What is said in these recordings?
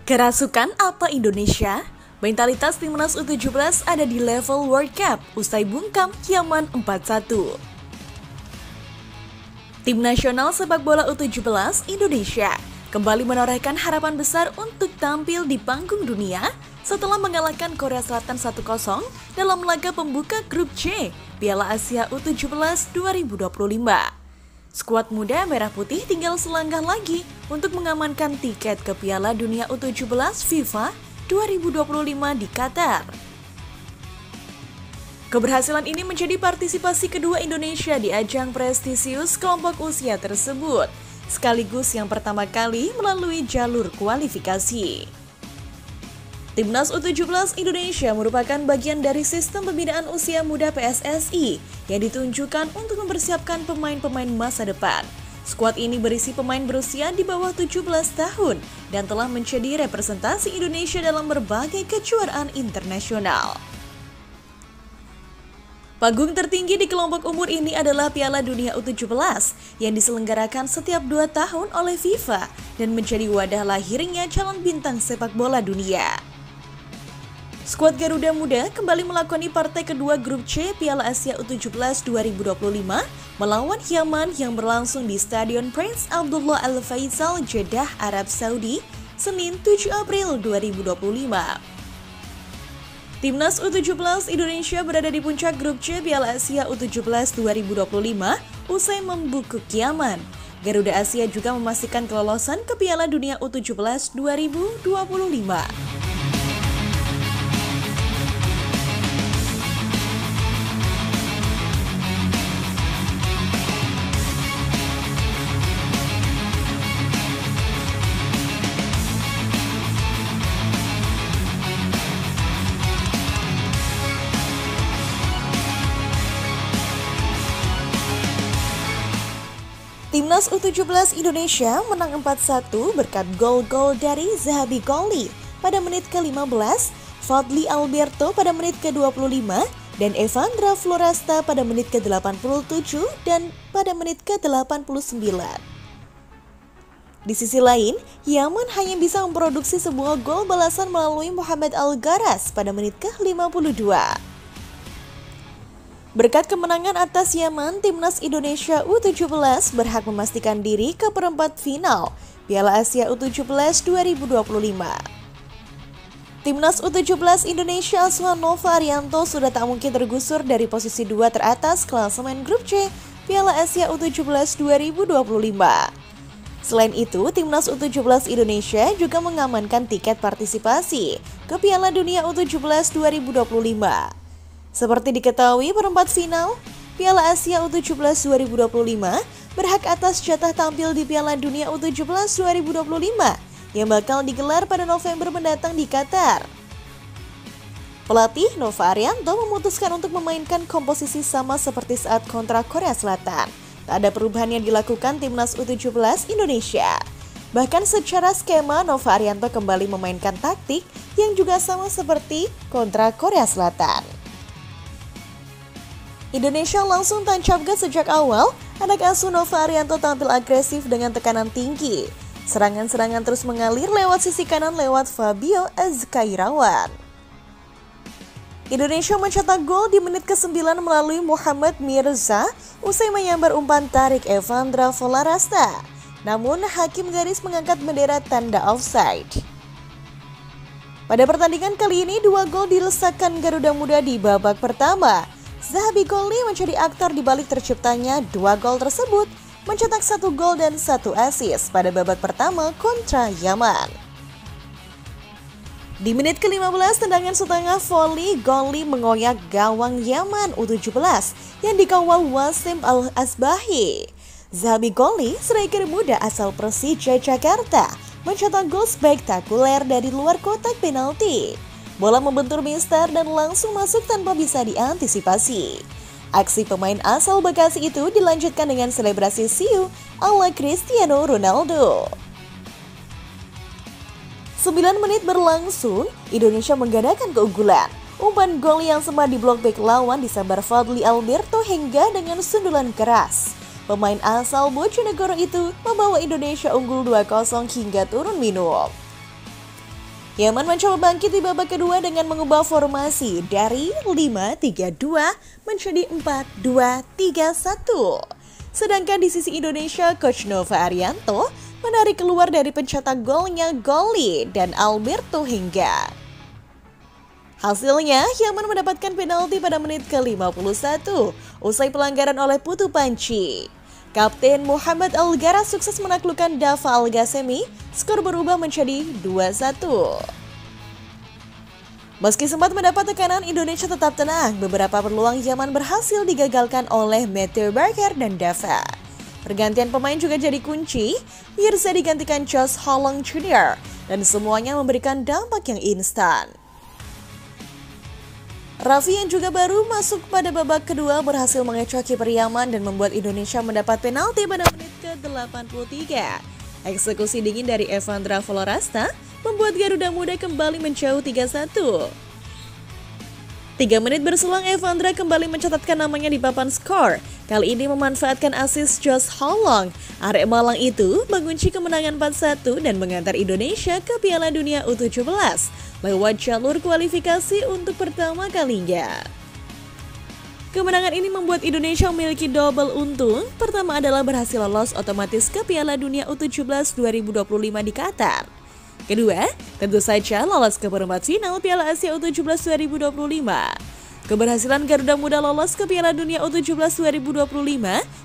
Kerasukan apa Indonesia? Mentalitas timnas U17 ada di level World Cup usai bungkam Yaman 4-1. Tim nasional sepak bola U17 Indonesia kembali menorehkan harapan besar untuk tampil di panggung dunia setelah mengalahkan Korea Selatan 1-0 dalam laga pembuka grup C Piala Asia U17 2025. Skuad muda Merah Putih tinggal selangkah lagi untuk mengamankan tiket ke Piala Dunia U17 FIFA 2025 di Qatar. Keberhasilan ini menjadi partisipasi kedua Indonesia di ajang prestisius kelompok usia tersebut, sekaligus yang pertama kali melalui jalur kualifikasi. Timnas U17 Indonesia merupakan bagian dari sistem pembinaan usia muda PSSI yang ditunjukkan untuk mempersiapkan pemain-pemain masa depan. Skuad ini berisi pemain berusia di bawah 17 tahun dan telah menjadi representasi Indonesia dalam berbagai kejuaraan internasional. Panggung tertinggi di kelompok umur ini adalah Piala Dunia U17 yang diselenggarakan setiap 2 tahun oleh FIFA dan menjadi wadah lahirnya calon bintang sepak bola dunia. Skuad Garuda Muda kembali melakoni partai kedua grup C Piala Asia U17 2025 melawan Yaman yang berlangsung di Stadion Prince Abdullah Al Faisal, Jeddah, Arab Saudi, Senin 7 April 2025. Timnas U17 Indonesia berada di puncak grup C Piala Asia U17 2025 usai membungkuk Yaman. Garuda Asia juga memastikan kelolosan ke Piala Dunia U17 2025. Timnas U17 Indonesia menang 4-1 berkat gol-gol dari Zahabi Golli pada menit ke-15, Fadli Alberto pada menit ke-25, dan Evandra Florasta pada menit ke-87 dan pada menit ke-89. Di sisi lain, Yaman hanya bisa memproduksi sebuah gol balasan melalui Muhammad Al-Garas pada menit ke-52. Berkat kemenangan atas Yaman, Timnas Indonesia U17 berhak memastikan diri ke perempat final Piala Asia U17 2025. Timnas U17 Indonesia asuhan Nova Arianto sudah tak mungkin tergusur dari posisi 2 teratas klasemen grup C Piala Asia U17 2025. Selain itu, Timnas U17 Indonesia juga mengamankan tiket partisipasi ke Piala Dunia U17 2025. Seperti diketahui, perempat final Piala Asia U17 2025 berhak atas jatah tampil di Piala Dunia U17 2025 yang bakal digelar pada November mendatang di Qatar. Pelatih Nova Arianto memutuskan untuk memainkan komposisi sama seperti saat kontra Korea Selatan. Tak ada perubahan yang dilakukan Timnas U17 Indonesia. Bahkan secara skema, Nova Arianto kembali memainkan taktik yang juga sama seperti kontra Korea Selatan. Indonesia langsung tancap gas sejak awal, anak asuh Nova Arianto tampil agresif dengan tekanan tinggi. Serangan-serangan terus mengalir lewat sisi kanan lewat Fabio Azkairawan. Indonesia mencetak gol di menit ke-9 melalui Muhammad Mirza usai menyambar umpan tarik Evandra Florasta. Namun, hakim garis mengangkat bendera tanda offside. Pada pertandingan kali ini, 2 gol dilesakkan Garuda Muda di babak pertama. Zahabi Golli menjadi aktor di balik terciptanya 2 gol tersebut, mencetak 1 gol dan 1 assist pada babak pertama kontra Yaman. Di menit ke-15, tendangan setengah volley Golli mengoyak gawang Yaman U17 yang dikawal Wasim Al-Asbahi. Zahabi Golli, striker muda asal Persija Jakarta, mencetak gol spektakuler dari luar kotak penalti. Bola membentur mistar dan langsung masuk tanpa bisa diantisipasi. Aksi pemain asal Bekasi itu dilanjutkan dengan selebrasi siu ala Cristiano Ronaldo. 9 menit berlangsung, Indonesia menggandakan keunggulan. Umpan gol yang sempat diblok bek lawan disambar Fadli Alberto hingga dengan sundulan keras. Pemain asal Bojonegoro itu membawa Indonesia unggul 2-0 hingga turun minum. Yaman mencoba bangkit di babak kedua dengan mengubah formasi dari 5-3-2 menjadi 4-2-3-1. Sedangkan di sisi Indonesia, Coach Nova Arianto menarik keluar dari pencetak golnya Goli dan Alberto Hingga. Hasilnya, Yaman mendapatkan penalti pada menit ke-51 usai pelanggaran oleh Putu Panci. Kapten Muhammad Algara sukses menaklukkan Dava Al-Ghasemi, skor berubah menjadi 2-1. Meski sempat mendapat tekanan, Indonesia tetap tenang. Beberapa peluang Yaman berhasil digagalkan oleh Matthew Barker dan Dava. Pergantian pemain juga jadi kunci, Mirza digantikan Josh Holong Jr. dan semuanya memberikan dampak yang instan. Raffi yang juga baru masuk pada babak kedua berhasil mengecoh kiper Yaman dan membuat Indonesia mendapat penalti pada menit ke-83. Eksekusi dingin dari Evandra Florasta membuat Garuda Muda kembali menjauh 3-1. 3 menit berselang, Evandra kembali mencatatkan namanya di papan skor. Kali ini memanfaatkan asis Josh Holong. Arek Malang itu mengunci kemenangan 4-1 dan mengantar Indonesia ke Piala Dunia U17 lewat jalur kualifikasi untuk pertama kalinya. Kemenangan ini membuat Indonesia memiliki double untung. Pertama adalah berhasil lolos otomatis ke Piala Dunia U17 2025 di Qatar. Kedua, tentu saja lolos ke perempat final Piala Asia U17 2025. Keberhasilan Garuda Muda lolos ke Piala Dunia U17 2025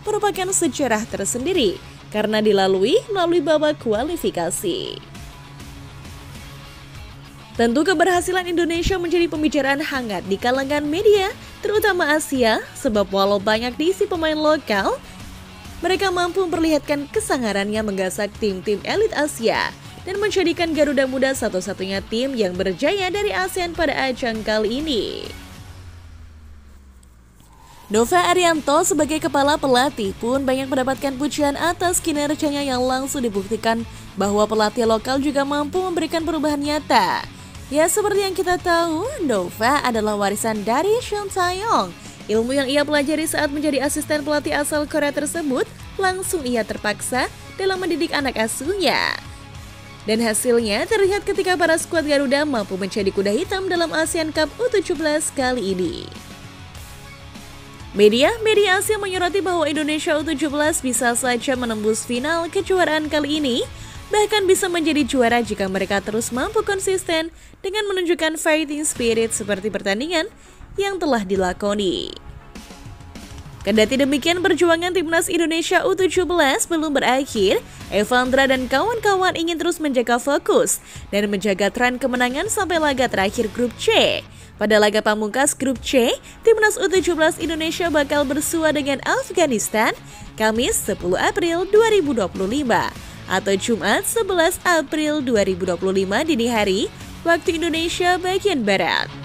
merupakan sejarah tersendiri karena dilalui melalui babak kualifikasi. Tentu keberhasilan Indonesia menjadi pembicaraan hangat di kalangan media, terutama Asia, sebab walau banyak diisi pemain lokal, mereka mampu memperlihatkan kesangarannya menggasak tim-tim elit Asia dan menjadikan Garuda Muda satu-satunya tim yang berjaya dari ASEAN pada ajang kali ini. Nova Arianto sebagai kepala pelatih pun banyak mendapatkan pujian atas kinerjanya yang langsung dibuktikan bahwa pelatih lokal juga mampu memberikan perubahan nyata. Ya, seperti yang kita tahu, Nova adalah warisan dari Shin Tae-yong. Ilmu yang ia pelajari saat menjadi asisten pelatih asal Korea tersebut langsung ia terpaksa dalam mendidik anak asuhnya. Dan hasilnya terlihat ketika para skuad Garuda mampu menjadi kuda hitam dalam ASEAN Cup U17 kali ini. Media Asia menyoroti bahwa Indonesia U17 bisa saja menembus final kejuaraan kali ini, bahkan bisa menjadi juara jika mereka terus mampu konsisten dengan menunjukkan fighting spirit seperti pertandingan yang telah dilakoni. Kendati demikian, perjuangan timnas Indonesia U17 belum berakhir. Evandra dan kawan-kawan ingin terus menjaga fokus dan menjaga tren kemenangan sampai laga terakhir grup C. Pada laga pamungkas grup C, timnas U17 Indonesia bakal bersua dengan Afghanistan Kamis 10 April 2025 atau Jumat 11 April 2025 dini hari waktu Indonesia bagian Barat.